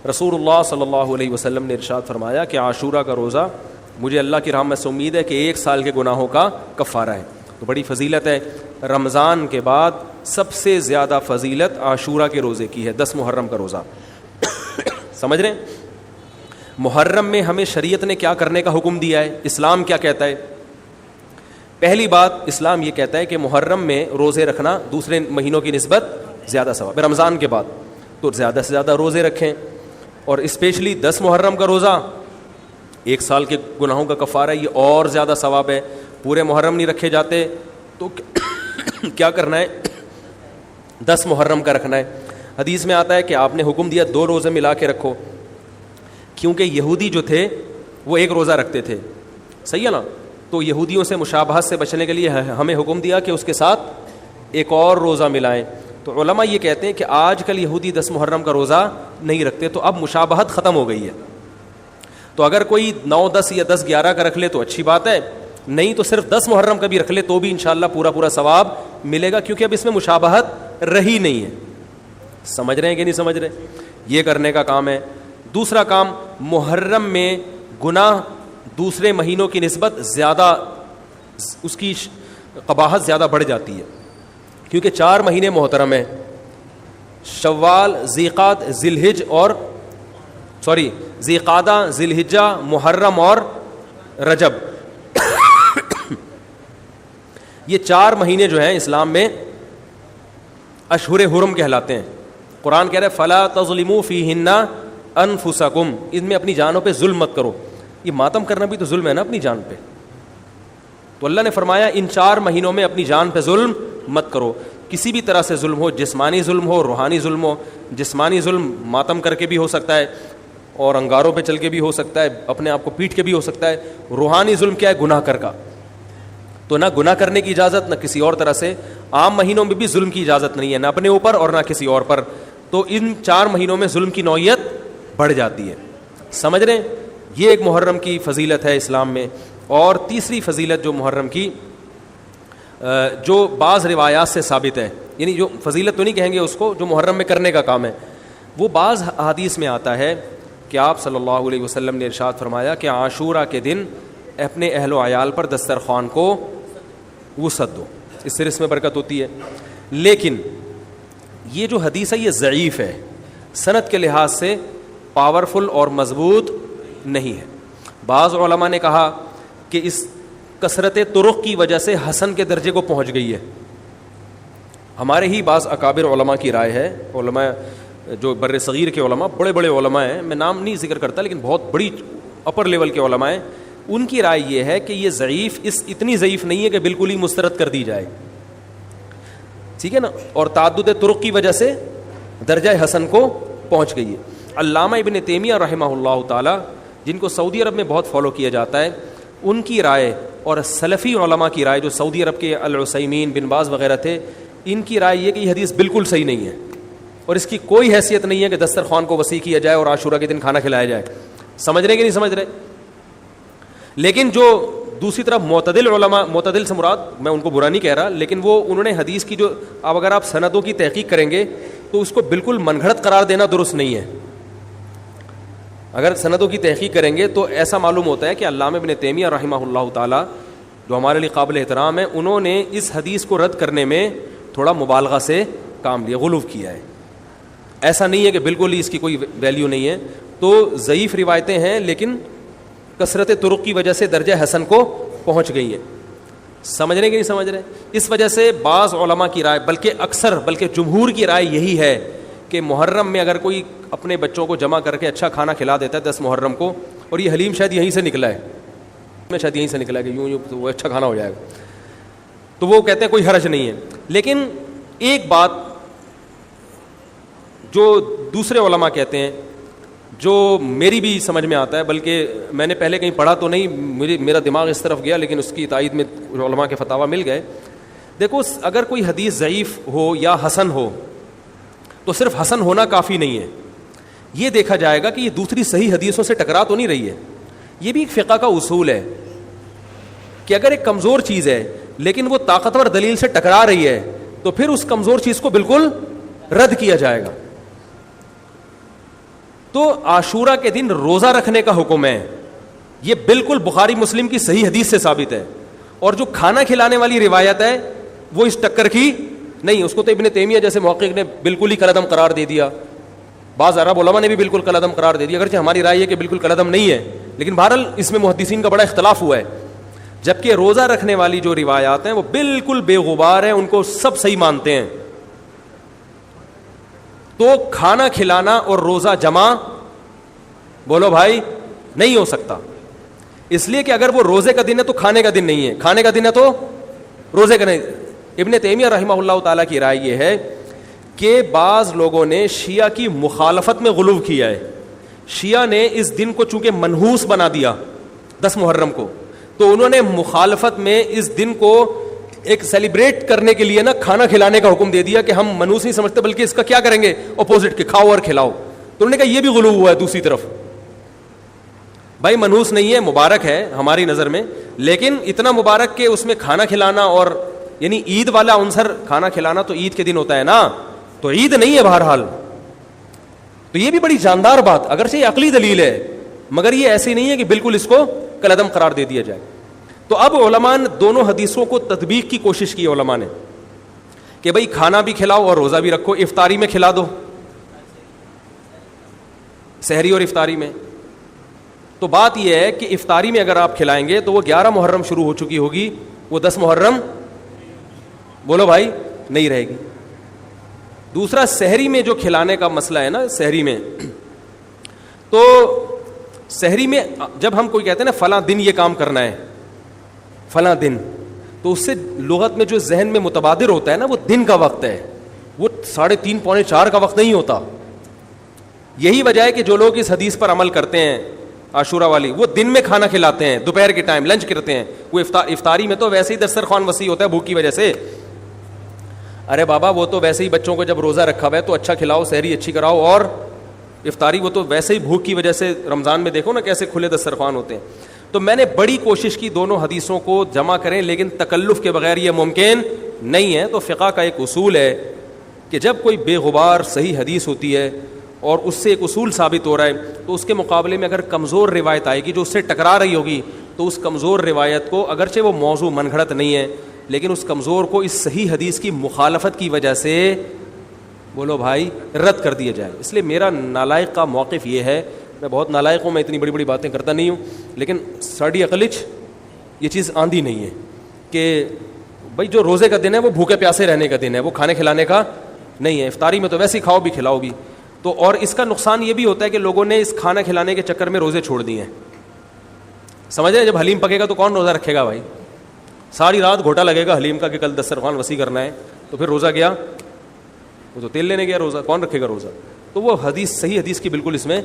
رسول اللہ صلی اللہ علیہ وسلم نے ارشاد فرمایا کہ عاشورہ کا روزہ مجھے اللہ کی رحمت سے امید ہے کہ 1 سال کے گناہوں کا کفارہ ہے. تو بڑی فضیلت ہے. رمضان کے بعد سب سے زیادہ فضیلت عاشورہ کے روزے کی ہے, 10 محرم کا روزہ. سمجھ رہے ہیں؟ محرم میں ہمیں شریعت نے کیا کرنے کا حکم دیا ہے, اسلام کیا کہتا ہے؟ پہلی بات, اسلام یہ کہتا ہے کہ محرم میں روزے رکھنا دوسرے مہینوں کی نسبت زیادہ ثواب ہے. رمضان کے بعد تو زیادہ سے زیادہ روزے رکھیں, اور اسپیشلی 10 محرم کا روزہ 1 سال کے گناہوں کا کفارہ ہے, یہ اور زیادہ ثواب ہے. پورے محرم نہیں رکھے جاتے تو کیا کرنا ہے, 10 محرم کا رکھنا ہے. حدیث میں آتا ہے کہ آپ نے حکم دیا 2 روزے ملا کے رکھو, کیونکہ یہودی جو تھے وہ 1 روزہ رکھتے تھے, صحیح ہے نا. تو یہودیوں سے مشابہت سے بچنے کے لیے ہمیں حکم دیا کہ اس کے ساتھ 1 اور روزہ ملائیں. تو علماء یہ کہتے ہیں کہ آج کل یہودی 10 محرم کا روزہ نہیں رکھتے, تو اب مشابہت ختم ہو گئی ہے. تو اگر کوئی 9, 10 یا 10, 11 کا رکھ لے تو اچھی بات ہے, نہیں تو صرف 10 محرم کا بھی رکھ لے تو بھی انشاءاللہ پورا ثواب ملے گا, کیونکہ اب اس میں مشابہت رہی نہیں ہے. سمجھ رہے ہیں کہ نہیں سمجھ رہے؟ یہ کرنے کا کام ہے. دوسرا کام, محرم میں گناہ دوسرے مہینوں کی نسبت زیادہ, اس کی قباحت زیادہ بڑھ جاتی ہے, کیونکہ 4 مہینے محترم ہیں, شوال, ذی قعدہ, ذی الحجہ, محرم اور رجب. یہ 4 مہینے جو ہیں اسلام میں اشہر حرم کہلاتے ہیں. قرآن کہہ رہے فلا تظلموا فیہن انفسکم, ان میں اپنی جانوں پہ ظلم مت کرو. یہ ماتم کرنا بھی تو ظلم ہے نا اپنی جان پہ. تو اللہ نے فرمایا ان 4 مہینوں میں اپنی جان پہ ظلم مت کرو. کسی بھی طرح سے ظلم ہو, جسمانی ظلم ہو, روحانی ظلم ہو. جسمانی ظلم ماتم کر کے بھی ہو سکتا ہے, اور انگاروں پہ چل کے بھی ہو سکتا ہے, اپنے آپ کو پیٹ کے بھی ہو سکتا ہے. روحانی ظلم کیا ہے؟ گناہ کر کا. تو نہ گناہ کرنے کی اجازت, نہ کسی اور طرح سے. عام مہینوں میں بھی ظلم کی اجازت نہیں ہے, نہ اپنے اوپر اور نہ کسی اور پر. تو ان 4 مہینوں میں ظلم کی نوعیت بڑھ جاتی ہے. سمجھ رہے ہیں؟ یہ ایک محرم کی فضیلت ہے اسلام میں. اور تیسری فضیلت جو محرم کی, جو بعض روایات سے ثابت ہے, یعنی جو فضیلت تو نہیں کہیں گے اس کو, جو محرم میں کرنے کا کام ہے, وہ بعض احادیث میں آتا ہے کہ آپ صلی اللہ علیہ وسلم نے ارشاد فرمایا کہ عاشورہ کے دن اپنے اہل و عیال پر دسترخوان کو وسعت دو, اس سے رزق میں برکت ہوتی ہے. لیکن یہ جو حدیث ہے یہ ضعیف ہے, سند کے لحاظ سے پاورفل اور مضبوط نہیں ہے. بعض علماء نے کہا کہ اس کثرت طرق کی وجہ سے حسن کے درجے کو پہنچ گئی ہے. ہمارے ہی بعض اکابر علماء کی رائے ہے, علماء جو بر صغیر کے علماء, بڑے بڑے علماء ہیں, میں نام نہیں ذکر کرتا لیکن بہت بڑی اپر لیول کے علماء ہیں, ان کی رائے یہ ہے کہ یہ ضعیف, اتنی ضعیف نہیں ہے کہ بالکل ہی مسترد کر دی جائے, ٹھیک ہے نا, اور تعدد طرق کی وجہ سے درجہ حسن کو پہنچ گئی ہے. علامہ ابن تیمیہ رحمہ اللہ تعالی, جن کو سعودی عرب میں بہت فالو کیا جاتا ہے, ان کی رائے اور سلفی علماء کی رائے, جو سعودی عرب کے العثیمین, بن باز وغیرہ تھے, ان کی رائے یہ کہ یہ حدیث بالکل صحیح نہیں ہے, اور اس کی کوئی حیثیت نہیں ہے کہ دسترخوان کو وسیع کیا جائے اور عاشورہ کے دن کھانا کھلایا جائے. سمجھ رہے کہ نہیں سمجھ رہے؟ لیکن جو دوسری طرف معتدل علماء, معتدل سے مراد میں ان کو برا نہیں کہہ رہا, لیکن وہ انہوں نے حدیث کی جو, اب اگر آپ سندوں کی تحقیق کریں گے تو اس کو بالکل من گھڑت قرار دینا درست نہیں ہے. اگر سندوں کی تحقیق کریں گے تو ایسا معلوم ہوتا ہے کہ علامہ ابن تیمیہ رحمہ اللہ تعالی, جو ہمارے لیے قابل احترام ہے, انہوں نے اس حدیث کو رد کرنے میں تھوڑا مبالغہ سے کام لیا, غلو کیا ہے. ایسا نہیں ہے کہ بالکل ہی اس کی کوئی ویلیو نہیں ہے. تو ضعیف روایتیں ہیں لیکن کثرت طرق کی وجہ سے درجہ حسن کو پہنچ گئی ہیں. سمجھ رہے کہ نہیں سمجھ رہے؟ اس وجہ سے بعض علماء کی رائے, بلکہ جمہور کی رائے یہی ہے کہ محرم میں اگر کوئی اپنے بچوں کو جمع کر کے اچھا کھانا کھلا دیتا ہے 10 محرم کو, اور یہ حلیم شاید یہیں سے نکلا ہے, شاید یہیں سے نکلا ہے کہ یوں تو وہ اچھا کھانا ہو جائے گا, تو وہ کہتے ہیں کوئی حرج نہیں ہے. لیکن ایک بات جو دوسرے علماء کہتے ہیں, جو میری بھی سمجھ میں آتا ہے, بلکہ میں نے پہلے کہیں پڑھا تو نہیں, میرا دماغ اس طرف گیا, لیکن اس کی تائید میں علماء کے فتاویٰ مل گئے. دیکھو, اگر کوئی حدیث ضعیف ہو یا حسن ہو تو صرف حسن ہونا کافی نہیں ہے, یہ دیکھا جائے گا کہ یہ دوسری صحیح حدیثوں سے ٹکرا تو نہیں رہی ہے. یہ بھی ایک فقہ کا اصول ہے کہ اگر ایک کمزور چیز ہے لیکن وہ طاقتور دلیل سے ٹکرا رہی ہے تو پھر اس کمزور چیز کو بالکل رد کیا جائے گا. تو عاشورہ کے دن روزہ رکھنے کا حکم ہے. یہ بالکل بخاری مسلم کی صحیح حدیث سے ثابت ہے. اور جو کھانا کھلانے والی روایت ہے وہ اس ٹکر کی نہیں. اس کو تو ابن تیمیہ جیسے محقق نے بالکل ہی کالعدم قرار دے دیا, بعض عرب علماء نے بھی بالکل کالعدم قرار دے دیا, اگرچہ ہماری رائے ہے کہ بالکل کالعدم نہیں ہے, لیکن بہرحال اس میں محدثین کا بڑا اختلاف ہوا ہے. جبکہ روزہ رکھنے والی جو روایات ہیں وہ بالکل بے غبار ہیں, ان کو سب صحیح مانتے ہیں. تو کھانا کھلانا اور روزہ جمع بولو بھائی نہیں ہو سکتا, اس لیے کہ اگر وہ روزے کا دن ہے تو کھانے کا دن نہیں ہے, کھانے کا دن ہے تو روزے کا نہیں. ابن تیمیہ رحمہ اللہ تعالیٰ کی رائے یہ ہے کہ بعض لوگوں نے شیعہ کی مخالفت میں غلو کیا ہے. شیعہ نے اس دن کو چونکہ منحوس بنا دیا 10 محرم کو, تو انہوں نے مخالفت میں اس دن کو ایک سیلیبریٹ کرنے کے لیے نا کھانا کھلانے کا حکم دے دیا کہ ہم منحوس نہیں سمجھتے بلکہ اس کا کیا کریں گے اپوزٹ کے کھاؤ اور کھلاؤ. تو انہوں نے کہا یہ بھی غلو ہوا ہے. دوسری طرف بھائی منحوس نہیں ہے, مبارک ہے ہماری نظر میں, لیکن اتنا مبارک کہ اس میں کھانا کھلانا اور یعنی عید والا عنصر کھانا کھلانا تو عید کے دن ہوتا ہے نا, تو عید نہیں ہے بہرحال. تو یہ بھی بڑی جاندار بات, اگرچہ یہ عقلی دلیل ہے مگر یہ ایسی نہیں ہے کہ بالکل اس کو کالعدم قرار دے دیا جائے. تو اب علماء نے دونوں حدیثوں کو تطبیق کی کوشش کی علماء نے کہ بھئی کھانا بھی کھلاؤ اور روزہ بھی رکھو, افطاری میں کھلا دو, سحری اور افطاری میں. تو بات یہ ہے کہ افطاری میں اگر آپ کھلائیں گے تو وہ 11 محرم شروع ہو چکی ہوگی, وہ 10 محرم بولو بھائی نہیں رہے گی. دوسرا سحری میں جو کھلانے کا مسئلہ ہے نا, سحری میں تو سحری میں جب ہم کوئی کہتے ہیں نا فلاں دن یہ کام کرنا ہے فلاں دن, تو اس سے لغت میں جو ذہن میں متبادر ہوتا ہے نا وہ دن کا وقت ہے, وہ 3:30 پونے 4 کا وقت نہیں ہوتا. یہی وجہ ہے کہ جو لوگ اس حدیث پر عمل کرتے ہیں عاشورہ والی, وہ دن میں کھانا کھلاتے ہیں, دوپہر کے ٹائم لنچ کرتے ہیں. وہ افطاری میں تو ویسے ہی دسترخوان وسیع ہوتا ہے بھوک کی وجہ سے. ارے بابا وہ تو ویسے ہی بچوں کو جب روزہ رکھا ہوا ہے تو اچھا کھلاؤ, سحری اچھی کراؤ, اور افطاری وہ تو ویسے ہی بھوک کی وجہ سے. رمضان میں دیکھو نا کیسے کھلے دسترخوان ہوتے ہیں. تو میں نے بڑی کوشش کی دونوں حدیثوں کو جمع کریں, لیکن تکلف کے بغیر یہ ممکن نہیں ہے. تو فقہ کا ایک اصول ہے کہ جب کوئی بے غبار صحیح حدیث ہوتی ہے اور اس سے ایک اصول ثابت ہو رہا ہے, تو اس کے مقابلے میں اگر کمزور روایت آئے گی جو اس سے ٹکرا رہی ہوگی, تو اس کمزور روایت کو اگرچہ وہ موضوع من گھڑت نہیں ہے لیکن اس کمزور کو اس صحیح حدیث کی مخالفت کی وجہ سے بولو بھائی رد کر دیا جائے. اس لیے میرا نالائق کا موقف یہ ہے, میں بہت نالائق ہوں, میں اتنی بڑی بڑی باتیں کرتا نہیں ہوں, لیکن ساڑی عقلچ یہ چیز آندھی نہیں ہے کہ بھائی جو روزے کا دن ہے وہ بھوکے پیاسے رہنے کا دن ہے, وہ کھانے کھلانے کا نہیں ہے. افطاری میں تو ویسے ہی کھاؤ بھی کھلاؤ بھی. تو اور اس کا نقصان یہ بھی ہوتا ہے کہ لوگوں نے اس کھانا کھلانے کے چکر میں روزے چھوڑ دیے ہیں. سمجھ رہے ہیں, جب حلیم پکے گا تو کون روزہ رکھے گا بھائی, ساری رات گھوٹا لگے گا حلیم کا کہ کل دسترخوان وسیع کرنا ہے, تو پھر روزہ گیا, وہ تو تیل لینے گیا, روزہ کون رکھے گا روزہ. تو وہ حدیث صحیح حدیث کی بالکل اس میں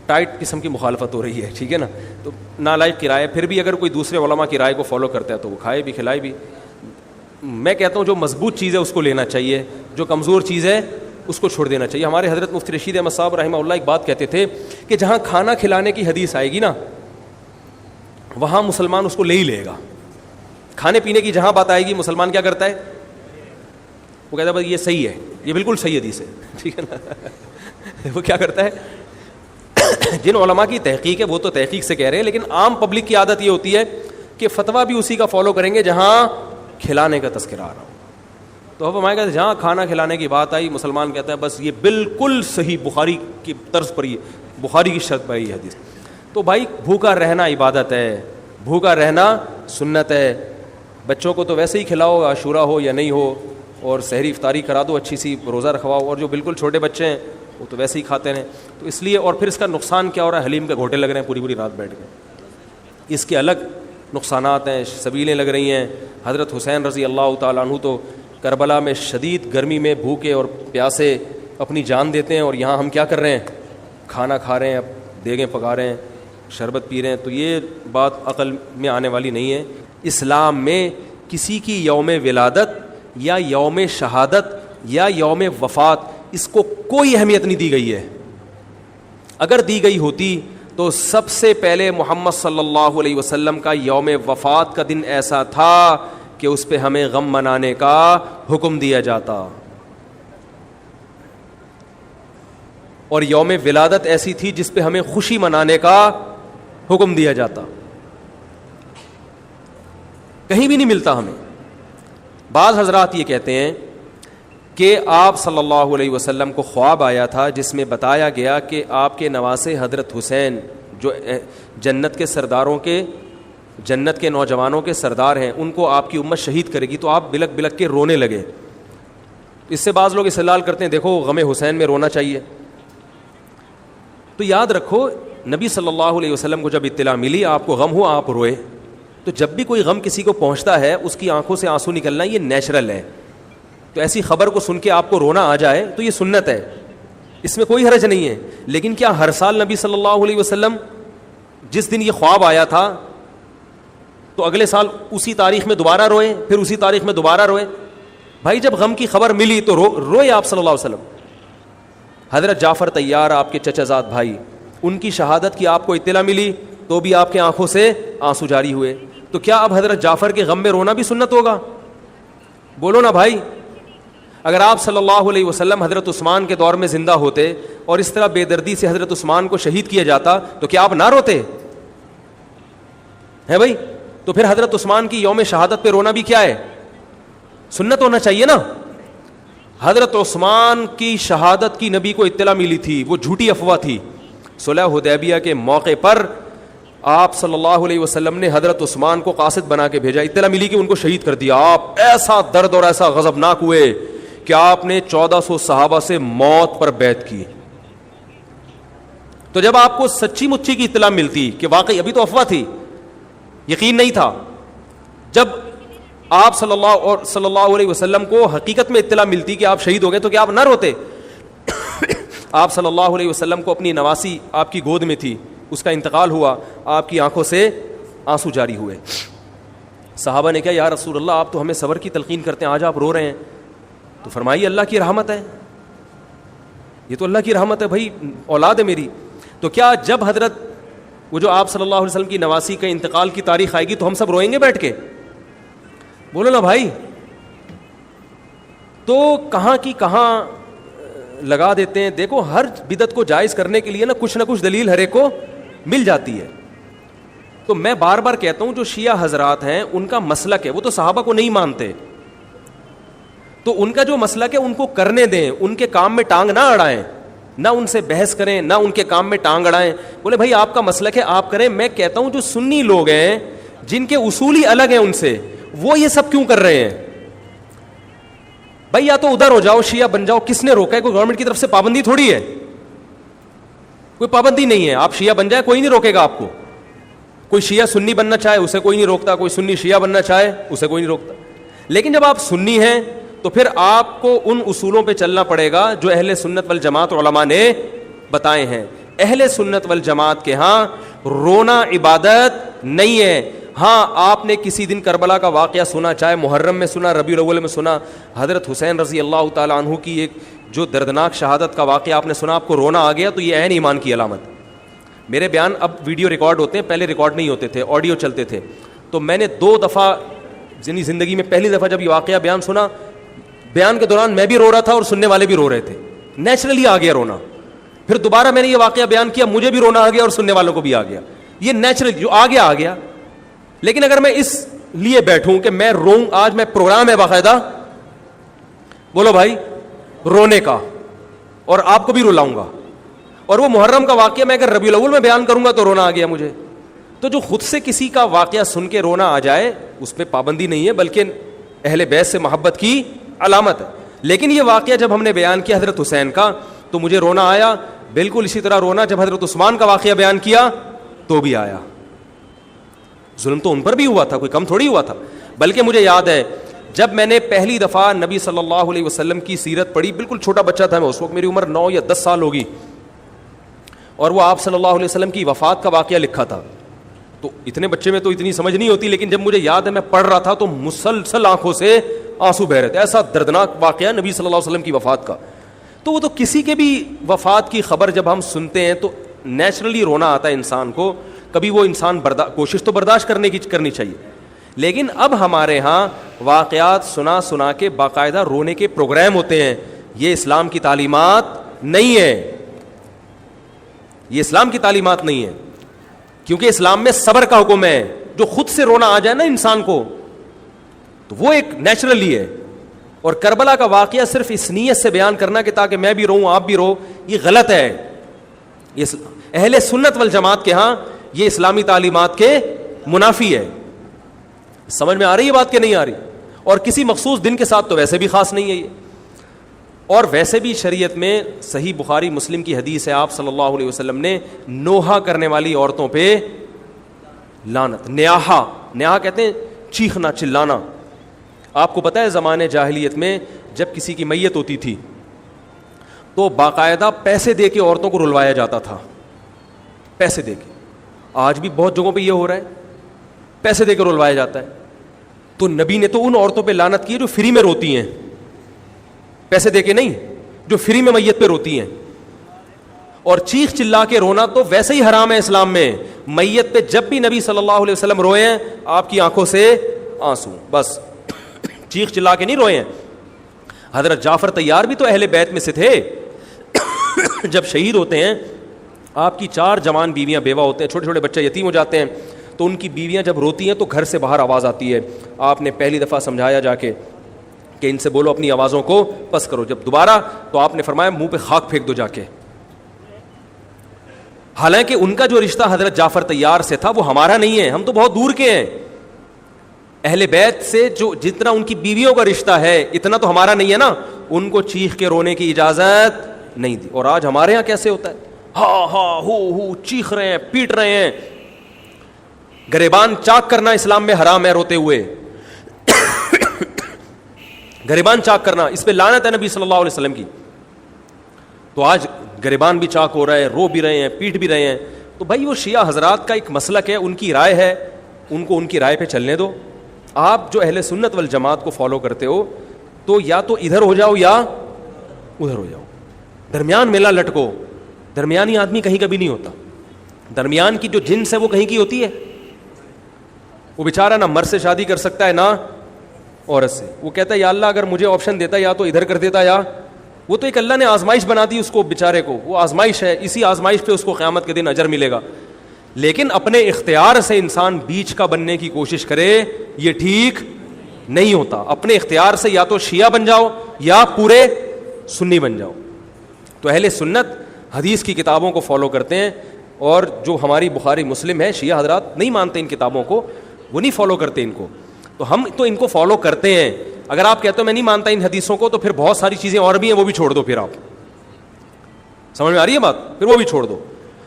ٹائٹ قسم کی مخالفت ہو رہی ہے, ٹھیک ہے نا. تو نالائق کی رائے, پھر بھی اگر کوئی دوسرے علماء کی رائے کو فالو کرتا ہے تو وہ کھائے بھی کھلائے بھی. میں کہتا ہوں جو مضبوط چیز ہے اس کو لینا چاہیے, جو کمزور چیز ہے اس کو چھوڑ دینا چاہیے. ہمارے حضرت مفتی رشید احمد صاحب رحمہ اللہ ایک بات کہتے تھے کہ جہاں کھانا کھلانے کی حدیث آئے گی نا وہاں مسلمان اس کو لے ہی لے گا. کھانے پینے کی جہاں بات آئے گی مسلمان کیا کرتا ہے, وہ کہتا ہے بس یہ صحیح ہے, یہ بالکل صحیح حدیث ہے, ٹھیک ہے نا. وہ کیا کرتا ہے, جن علماء کی تحقیق ہے وہ تو تحقیق سے کہہ رہے ہیں, لیکن عام پبلک کی عادت یہ ہوتی ہے کہ فتویٰ بھی اسی کا فالو کریں گے جہاں کھلانے کا تذکرہ آ رہا ہو. تو اب ہمارے کہتے ہیں جہاں کھانا کھلانے کی بات آئی مسلمان کہتا ہے بس یہ بالکل صحیح بخاری کی طرز پر, یہ بخاری کی شرط پر یہ حدیث. تو بھائی بھوکا رہنا عبادت ہے, بھوکا رہنا سنت ہے. بچوں کو تو ویسے ہی کھلاؤ عاشورہ ہو یا نہیں ہو, اور سحری افطاری کرا دو اچھی سی, روزہ رکھواؤ. اور جو بالکل چھوٹے بچے ہیں وہ تو ویسے ہی کھاتے ہیں. تو اس لیے, اور پھر اس کا نقصان کیا ہو رہا ہے, حلیم کے گھوٹے لگ رہے ہیں پوری پوری رات بیٹھ کے, اس کے الگ نقصانات ہیں, سبیلیں لگ رہی ہیں. حضرت حسین رضی اللہ تعالیٰ عنہ تو کربلا میں شدید گرمی میں بھوکے اور پیاسے اپنی جان دیتے ہیں, اور یہاں ہم کیا کر رہے ہیں, کھانا کھا رہے ہیں, اب دیگیں پکا رہے ہیں, شربت پی رہے ہیں. تو یہ بات عقل میں آنے والی نہیں ہے. اسلام میں کسی کی یوم ولادت یا یوم شہادت یا یوم وفات اس کو کوئی اہمیت نہیں دی گئی ہے. اگر دی گئی ہوتی تو سب سے پہلے محمد صلی اللہ علیہ وسلم کا یوم وفات کا دن ایسا تھا کہ اس پہ ہمیں غم منانے کا حکم دیا جاتا. اور یوم ولادت ایسی تھی جس پہ ہمیں خوشی منانے کا حکم دیا جاتا. کہیں بھی نہیں ملتا ہمیں. بعض حضرات یہ کہتے ہیں کہ آپ صلی اللہ علیہ وسلم کو خواب آیا تھا جس میں بتایا گیا کہ آپ کے نواسے حضرت حسین جو جنت کے سرداروں کے جنت کے نوجوانوں کے سردار ہیں ان کو آپ کی امت شہید کرے گی. تو آپ بلک بلک کے رونے لگے. اس سے بعض لوگ استدلال کرتے ہیں دیکھو غم حسین میں رونا چاہیے. تو یاد رکھو نبی صلی اللہ علیہ وسلم کو جب اطلاع ملی آپ کو غم ہوا آپ روئے. تو جب بھی کوئی غم کسی کو پہنچتا ہے اس کی آنکھوں سے آنسو نکلنا یہ نیچرل ہے. تو ایسی خبر کو سن کے آپ کو رونا آ جائے تو یہ سنت ہے, اس میں کوئی حرج نہیں ہے. لیکن کیا ہر سال نبی صلی اللہ علیہ وسلم جس دن یہ خواب آیا تھا تو اگلے سال اسی تاریخ میں دوبارہ روئے, پھر اسی تاریخ میں دوبارہ روئے؟ بھائی جب غم کی خبر ملی تو روئے آپ صلی اللہ علیہ وسلم. حضرت جعفر طیار آپ کے چچا زاد بھائی, ان کی شہادت کی آپ کو اطلاع ملی تو بھی آپ کے آنکھوں سے آنسو جاری ہوئے. تو کیا اب حضرت جعفر کے غم میں رونا بھی سنت ہوگا؟ بولو نا بھائی. اگر آپ صلی اللہ علیہ وسلم حضرت عثمان کے دور میں زندہ ہوتے اور اس طرح بے دردی سے حضرت عثمان کو شہید کیا جاتا تو کیا آپ نہ روتے ہیں بھائی؟ تو پھر حضرت عثمان کی یوم شہادت پہ رونا بھی کیا ہے؟ سنت ہونا چاہیے نا. حضرت عثمان کی شہادت کی نبی کو اطلاع ملی تھی, وہ جھوٹی افواہ تھی. صلح حدیبیہ کے موقع پر آپ صلی اللہ علیہ وسلم نے حضرت عثمان کو قاصد بنا کے بھیجا. اطلاع ملی کہ ان کو شہید کر دیا. آپ ایسا درد اور ایسا غضبناک ہوئے کہ آپ نے 1400 صحابہ سے موت پر بیعت کی. تو جب آپ کو سچی مچی کی اطلاع ملتی کہ واقعی, ابھی تو افواہ تھی, یقین نہیں تھا, جب آپ صلی اللہ علیہ وسلم کو حقیقت میں اطلاع ملتی کہ آپ شہید ہو گئے تو کیا آپ نہ روتے؟ آپ صلی اللہ علیہ وسلم کو اپنی نواسی آپ کی گود میں تھی, اس کا انتقال ہوا, آپ کی آنکھوں سے آنسو جاری ہوئے. صحابہ نے کہا یا رسول اللہ آپ تو ہمیں صبر کی تلقین کرتے ہیں, آج آپ رو رہے ہیں. تو فرمائیے اللہ کی رحمت ہے, یہ تو اللہ کی رحمت ہے بھائی, اولاد ہے میری. تو کیا جب حضرت وہ جو آپ صلی اللہ علیہ وسلم کی نواسی کا انتقال کی تاریخ آئے گی تو ہم سب روئیں گے بیٹھ کے؟ بولو نا بھائی. تو کہاں کی کہاں لگا دیتے ہیں. دیکھو ہر بدعت کو جائز کرنے کے لیے نا کچھ دلیل ہر ایک کو مل جاتی ہے. تو میں بار بار کہتا ہوں جو شیعہ حضرات ہیں ان کا مسلک ہے, وہ تو صحابہ کو نہیں مانتے, تو ان کا جو مسلک ہے ان کو کرنے دیں, ان کے کام میں ٹانگ نہ اڑائیں, نہ ان سے بحث کریں, نہ ان کے کام میں ٹانگ اڑائیں. بولے بھائی آپ کا مسلک ہے آپ کریں. میں کہتا ہوں جو سنی لوگ ہیں جن کے اصول ہی الگ ہیں ان سے, وہ یہ سب کیوں کر رہے ہیں؟ بھائی یا تو ادھر ہو جاؤ, شیعہ بن جاؤ. کس نے روکا ہے؟ کوئی گورنمنٹ کی طرف سے پابندی تھوڑی ہے, کوئی پابندی نہیں ہے. آپ شیعہ بن جائے کوئی نہیں روکے گا آپ کو. کوئی شیعہ سنی بننا چاہے اسے کوئی نہیں روکتا, کوئی سنی شیعہ بننا چاہے اسے کوئی نہیں روکتا. لیکن جب آپ سنی ہیں تو پھر آپ کو ان اصولوں پہ چلنا پڑے گا جو اہل سنت والجماعت علماء نے بتائے ہیں. اہل سنت والجماعت کے ہاں رونا عبادت نہیں ہے. ہاں آپ نے کسی دن کربلا کا واقعہ سنا, چاہے محرم میں سنا, ربیع الاول میں سنا, حضرت حسین رضی اللہ تعالی عنہ کی ایک جو دردناک شہادت کا واقعہ آپ نے سنا, آپ کو رونا آ گیا, تو یہ عین ایمان کی علامت. میرے بیان اب ویڈیو ریکارڈ ہوتے ہیں, پہلے ریکارڈ نہیں ہوتے تھے, آڈیو چلتے تھے. تو میں نے 2 دفعہ زندگی میں پہلی دفعہ جب یہ واقعہ بیان سنا, بیان کے دوران میں بھی رو رہا تھا اور سننے والے بھی رو رہے تھے. نیچرلی آ گیا رونا. پھر دوبارہ میں نے یہ واقعہ بیان کیا, مجھے بھی رونا آ گیا اور سننے والوں کو بھی آ گیا. یہ نیچرل جو آ گیا. لیکن اگر میں اس لیے بیٹھوں کہ میں روؤں, آج میں پروگرام ہے باقاعدہ, بولو بھائی, رونے کا, اور آپ کو بھی رلاؤں گا, اور وہ محرم کا واقعہ میں اگر ربیع الاول میں بیان کروں گا تو رونا آ گیا مجھے. تو جو خود سے کسی کا واقعہ سن کے رونا آ جائے اس پہ پابندی نہیں ہے, بلکہ اہل بیت سے محبت کی علامت ہے. لیکن یہ واقعہ جب ہم نے بیان کیا حضرت حسین کا تو مجھے رونا آیا. بالکل اسی طرح رونا جب حضرت عثمان کا واقعہ بیان کیا تو بھی آیا. ظلم تو ان پر بھی ہوا تھا, کوئی کم تھوڑی ہوا تھا. بلکہ مجھے یاد ہے جب میں نے پہلی دفعہ نبی صلی اللہ علیہ وسلم کی سیرت پڑھی, بالکل چھوٹا بچہ تھا میں اس وقت, میری عمر 9 یا 10 سال ہوگی, اور وہ آپ صلی اللہ علیہ وسلم کی وفات کا واقعہ لکھا تھا. تو اتنے بچے میں تو اتنی سمجھ نہیں ہوتی, لیکن جب مجھے یاد ہے میں پڑھ رہا تھا تو مسلسل آنکھوں سے آنسو بہ رہے تھے. ایسا دردناک واقعہ نبی صلی اللہ علیہ وسلم کی وفات کا. تو وہ تو کسی کے بھی وفات کی خبر جب ہم سنتے ہیں تو نیچرلی رونا آتا ہے انسان کو. کبھی وہ انسان کوشش تو برداشت کرنی چاہیے. لیکن اب ہمارے ہاں واقعات سنا کے باقاعدہ رونے کے پروگرام ہوتے ہیں. یہ اسلام کی تعلیمات نہیں ہے. یہ اسلام کی تعلیمات نہیں ہے, کیونکہ اسلام میں صبر کا حکم ہے. جو خود سے رونا آ جائے نا انسان کو تو وہ ایک نیچرلی ہے. اور کربلا کا واقعہ صرف اس نیت سے بیان کرنا کہ تاکہ میں بھی رہوں آپ بھی رہو, یہ غلط ہے. یہ اہل سنت والجماعت کے ہاں یہ اسلامی تعلیمات کے منافی ہے. سمجھ میں آ رہی ہے بات کہ نہیں آ رہی؟ اور کسی مخصوص دن کے ساتھ تو ویسے بھی خاص نہیں ہے یہ. اور ویسے بھی شریعت میں صحیح بخاری مسلم کی حدیث ہے, آپ صلی اللہ علیہ وسلم نے نوحہ کرنے والی عورتوں پہ لعنت, نیاحہ کہتے ہیں چیخنا چلانا. آپ کو پتہ ہے زمانے جاہلیت میں جب کسی کی میت ہوتی تھی تو باقاعدہ پیسے دے کے عورتوں کو رلوایا جاتا تھا, پیسے دے کے. آج بھی بہت جگہوں پہ یہ ہو رہا ہے, پیسے دے کے رلوایا جاتا ہے. تو نبی نے تو ان عورتوں پہ لعنت کی ہے جو فری میں روتی ہیں, پیسے دے کے نہیں, جو فری میں میت پہ روتی ہیں. اور چیخ چلا کے رونا تو ویسے ہی حرام ہے اسلام میں. میت پہ جب بھی نبی صلی اللہ علیہ وسلم روئے ہیں آپ کی آنکھوں سے آنسو, بس چیخ چلا کے نہیں روئے ہیں. حضرت جعفر طیار بھی تو اہل بیت میں سے تھے. جب شہید ہوتے ہیں آپ کی 4 جوان بیویاں بیوہ ہوتے ہیں, چھوٹے چھوٹے بچے یتیم ہو جاتے ہیں, تو ان کی بیویاں جب روتی ہیں تو گھر سے باہر آواز آتی ہے. آپ نے پہلی دفعہ سمجھایا جا کے کہ ان سے بولو اپنی آوازوں کو پس کرو. جب دوبارہ تو آپ نے فرمایا منہ پہ خاک پھینک دو جا کے. حالانکہ ان کا جو رشتہ حضرت جعفر طیار سے تھا وہ ہمارا نہیں ہے, ہم تو بہت دور کے ہیں. اہل بیت سے جو جتنا ان کی بیویوں کا رشتہ ہے اتنا تو ہمارا نہیں ہے نا. ان کو چیخ کے رونے کی اجازت نہیں دی. اور آج ہمارے ہاں کیسے ہوتا ہے, ہاں ہاں ہو چیخ رہے ہیں, پیٹ رہے ہیں. گریبان چاک کرنا اسلام میں حرام ہے, روتے ہوئے گریبان چاک کرنا, اس پہ لعنت ہے نبی صلی اللہ علیہ وسلم کی. تو آج گریبان بھی چاک ہو رہا ہے, رو بھی رہے ہیں, پیٹ بھی رہے ہیں. تو بھائی وہ شیعہ حضرات کا ایک مسلک ہے, ان کی رائے ہے, ان کو ان کی رائے پہ چلنے دو. آپ جو اہل سنت والجماعت کو فالو کرتے ہو تو یا تو ادھر ہو جاؤ یا ادھر ہو جاؤ, درمیان میلہ لٹکو. درمیانی آدمی کہیں کبھی نہیں ہوتا. درمیان کی جو جنس ہے وہ کہیں کی ہوتی ہے. وہ بیچارہ نہ مرد سے شادی کر سکتا ہے نہ عورت سے. وہ کہتا ہے یا اللہ اگر مجھے آپشن دیتا یا تو ادھر کر دیتا, یا وہ تو ایک اللہ نے آزمائش بنا دی اس کو بیچارے کو, وہ آزمائش ہے, اسی آزمائش پہ اس کو قیامت کے دن اجر ملے گا. لیکن اپنے اختیار سے انسان بیچ کا بننے کی کوشش کرے یہ ٹھیک نہیں ہوتا. اپنے اختیار سے یا تو شیعہ بن جاؤ یا پورے سنی بن جاؤ. تو اہل سنت حدیث کی کتابوں کو فالو کرتے ہیں, اور جو ہماری بخاری مسلم ہے شیعہ حضرات نہیں مانتے ان کتابوں کو, وہ نہیں فالو کرتے ان کو. تو ہم تو ان کو فالو کرتے ہیں. اگر آپ کہتے ہو میں نہیں مانتا ان حدیثوں کو تو پھر بہت ساری چیزیں اور بھی ہیں وہ بھی چھوڑ دو. پھر آپ سمجھ میں آ رہی ہے بات, پھر وہ بھی چھوڑ دو.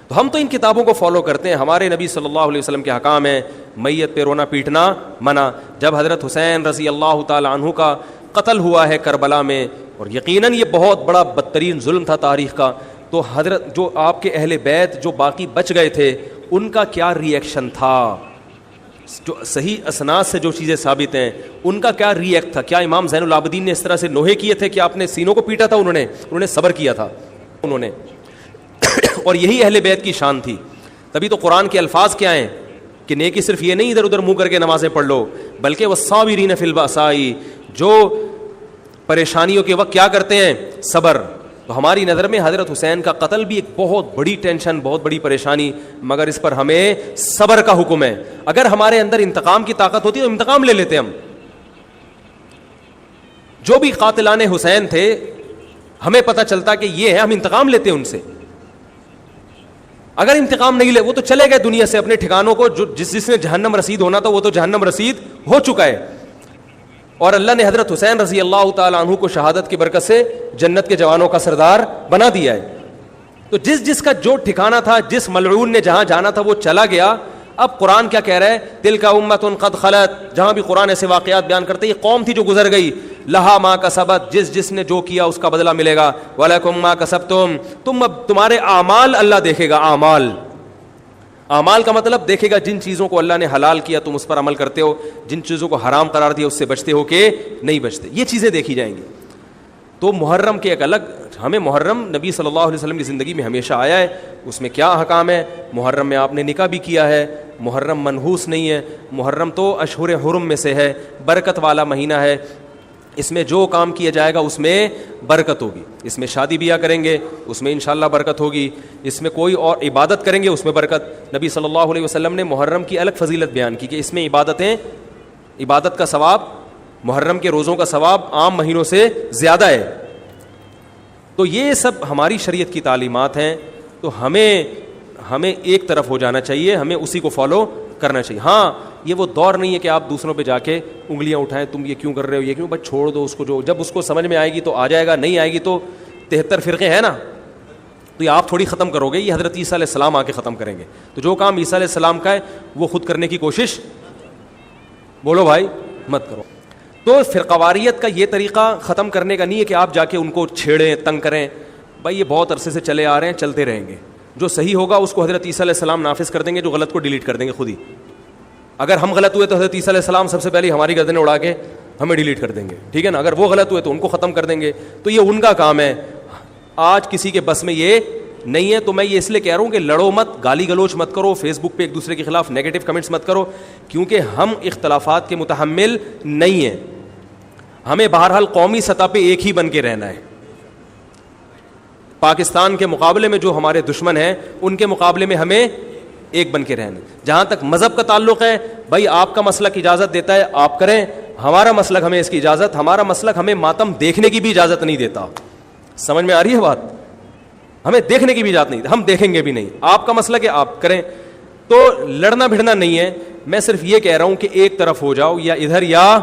تو ہم تو ان کتابوں کو فالو کرتے ہیں. ہمارے نبی صلی اللہ علیہ وسلم کے حکام ہیں, میت پہ رونا پیٹنا منع. جب حضرت حسین رضی اللہ تعالی عنہ کا قتل ہوا ہے کربلا میں, اور یقیناً یہ بہت بڑا بدترین ظلم تھا تاریخ کا, تو حضرت جو آپ کے اہل بیت جو باقی بچ گئے تھے ان کا کیا ری ایکشن تھا, جو صحیح اسناد سے جو چیزیں ثابت ہیں ان کا کیا ری ایکٹ تھا. کیا امام زین العابدین نے اس طرح سے نوحے کیے تھے کہ آپ نے سینوں کو پیٹا تھا؟ انہوں نے صبر کیا تھا انہوں نے. اور یہی اہل بیت کی شان تھی. تبھی تو قرآن کے الفاظ کیا ہیں کہ نیکی صرف یہ نہیں ادھر ادھر منہ کر کے نمازیں پڑھ لو, بلکہ والصابرین فی البأساء, جو پریشانیوں کے وقت کیا کرتے ہیں, صبر. تو ہماری نظر میں حضرت حسین کا قتل بھی ایک بہت بڑی ٹینشن, بہت بڑی پریشانی, مگر اس پر ہمیں صبر کا حکم ہے. اگر ہمارے اندر انتقام کی طاقت ہوتی تو انتقام لے لیتے ہم. جو بھی قاتلان حسین تھے ہمیں پتہ چلتا کہ یہ ہے, ہم انتقام لیتے ان سے. اگر انتقام نہیں لے, وہ تو چلے گئے دنیا سے اپنے ٹھکانوں کو, جو جس نے جہنم رسید ہونا تھا وہ تو جہنم رسید ہو چکا ہے. اور اللہ نے حضرت حسین رضی اللہ تعالی عنہ کو شہادت کی برکت سے جنت کے جوانوں کا سردار بنا دیا ہے. تو جس کا جو ٹھکانہ تھا, جس ملعون نے جہاں جانا تھا وہ چلا گیا. اب قرآن کیا کہہ رہا ہے, تلک امۃ قد خلت. جہاں بھی قرآن ایسے واقعات بیان کرتے یہ قوم تھی جو گزر گئی, لہا ما کسبت, جس نے جو کیا اس کا بدلہ ملے گا, ولکم ما کسبتم, تم اب تمہارے اعمال اللہ دیکھے گا. اعمال کا مطلب دیکھے گا جن چیزوں کو اللہ نے حلال کیا تم اس پر عمل کرتے ہو, جن چیزوں کو حرام قرار دیا اس سے بچتے ہو کہ نہیں بچتے, یہ چیزیں دیکھی جائیں گی. تو محرم کے ایک الگ, ہمیں محرم نبی صلی اللہ علیہ وسلم کی زندگی میں ہمیشہ آیا ہے, اس میں کیا احکام ہے. محرم میں آپ نے نکاح بھی کیا ہے, محرم منحوس نہیں ہے, محرم تو اشہر حرم میں سے ہے, برکت والا مہینہ ہے. اس میں جو کام کیا جائے گا اس میں برکت ہوگی. اس میں شادی بیاہ کریں گے اس میں انشاءاللہ برکت ہوگی. اس میں کوئی اور عبادت کریں گے اس میں برکت. نبی صلی اللہ علیہ وسلم نے محرم کی الگ فضیلت بیان کی کہ اس میں عبادت کا ثواب، محرم کے روزوں کا ثواب عام مہینوں سے زیادہ ہے. تو یہ سب ہماری شریعت کی تعلیمات ہیں. تو ہمیں ایک طرف ہو جانا چاہیے, ہمیں اسی کو فالو کرنا چاہیے. ہاں یہ وہ دور نہیں ہے کہ آپ دوسروں پہ جا کے انگلیاں اٹھائیں, تم یہ کیوں کر رہے ہو, یہ کیوں, بس چھوڑ دو اس کو, جو جب اس کو سمجھ میں آئے گی تو آ جائے گا, نہیں آئے گی تو 73 فرقے ہیں نا, تو یہ آپ تھوڑی ختم کرو گے, یہ حضرت عیسیٰ علیہ السلام آ کے ختم کریں گے. تو جو کام عیسیٰ علیہ السلام کا ہے وہ خود کرنے کی کوشش بولو بھائی مت کرو. تو فرقواریت کا یہ طریقہ ختم کرنے کا نہیں ہے کہ آپ جا کے ان کو چھیڑیں, تنگ کریں. بھائی یہ بہت عرصے سے چلے آ رہے ہیں, چلتے رہیں گے. جو صحیح ہوگا اس کو حضرت عیسیٰ علیہ السلام نافذ کر دیں گے, جو غلط کو ڈیلیٹ کر دیں گے خود ہی. اگر ہم غلط ہوئے تو حضرت عیسیٰ علیہ السلام سب سے پہلے ہماری گردنیں اڑا کے ہمیں ڈیلیٹ کر دیں گے, ٹھیک ہے نا. اگر وہ غلط ہوئے تو ان کو ختم کر دیں گے. تو یہ ان کا کام ہے, آج کسی کے بس میں یہ نہیں ہے. تو میں یہ اس لیے کہہ رہا ہوں کہ لڑو مت, گالی گلوچ مت کرو, فیس بک پہ ایک دوسرے کے خلاف نیگیٹو کمنٹس مت کرو, کیونکہ ہم اختلافات کے متحمل نہیں ہیں. ہمیں بہرحال قومی سطح پہ ایک ہی بن کے رہنا ہے. پاکستان کے مقابلے میں جو ہمارے دشمن ہیں ان کے مقابلے میں ہمیں ایک بن کے رہنا. جہاں تک مذہب کا تعلق ہے, بھائی آپ کا مسلک اجازت دیتا ہے آپ کریں, ہمارا مسلک ہمیں اس کی اجازت, ہمارا مسلک ہمیں ماتم دیکھنے کی بھی اجازت نہیں دیتا. سمجھ میں آ رہی ہے بات؟ ہمیں دیکھنے کی بھی اجازت نہیں, ہم دیکھیں گے بھی نہیں. آپ کا مسلک ہے آپ کریں. تو لڑنا بھڑنا نہیں ہے. میں صرف یہ کہہ رہا ہوں کہ ایک طرف ہو جاؤ, یا ادھر یا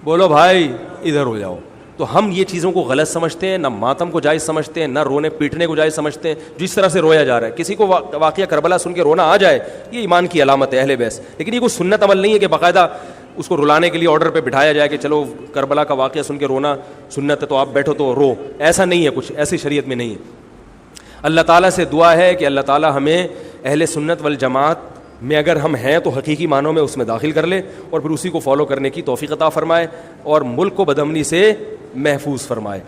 بولو بھائی ادھر ہو جاؤ. تو ہم یہ چیزوں کو غلط سمجھتے ہیں, نہ ماتم کو جائز سمجھتے ہیں, نہ رونے پیٹنے کو جائز سمجھتے ہیں. جس طرح سے رویا جا رہا ہے, کسی کو واقعہ کربلا سن کے رونا آ جائے, یہ ایمان کی علامت ہے اہل بیت. لیکن یہ کوئی سنت عمل نہیں ہے کہ باقاعدہ اس کو رلانے کے لیے آرڈر پہ بٹھایا جائے کہ چلو کربلا کا واقعہ سن کے رونا سنت ہے تو آپ بیٹھو تو رو. ایسا نہیں ہے, کچھ ایسی شریعت میں نہیں ہے. اللہ تعالیٰ سے دعا ہے کہ اللہ تعالیٰ ہمیں اہل سنت والجماعت میں اگر ہم ہیں تو حقیقی معنوں میں اس میں داخل کر لے, اور پھر اسی کو فالو کرنے کی توفیق عطا فرمائے, اور ملک کو بدامنی سے محفوظ فرمائے.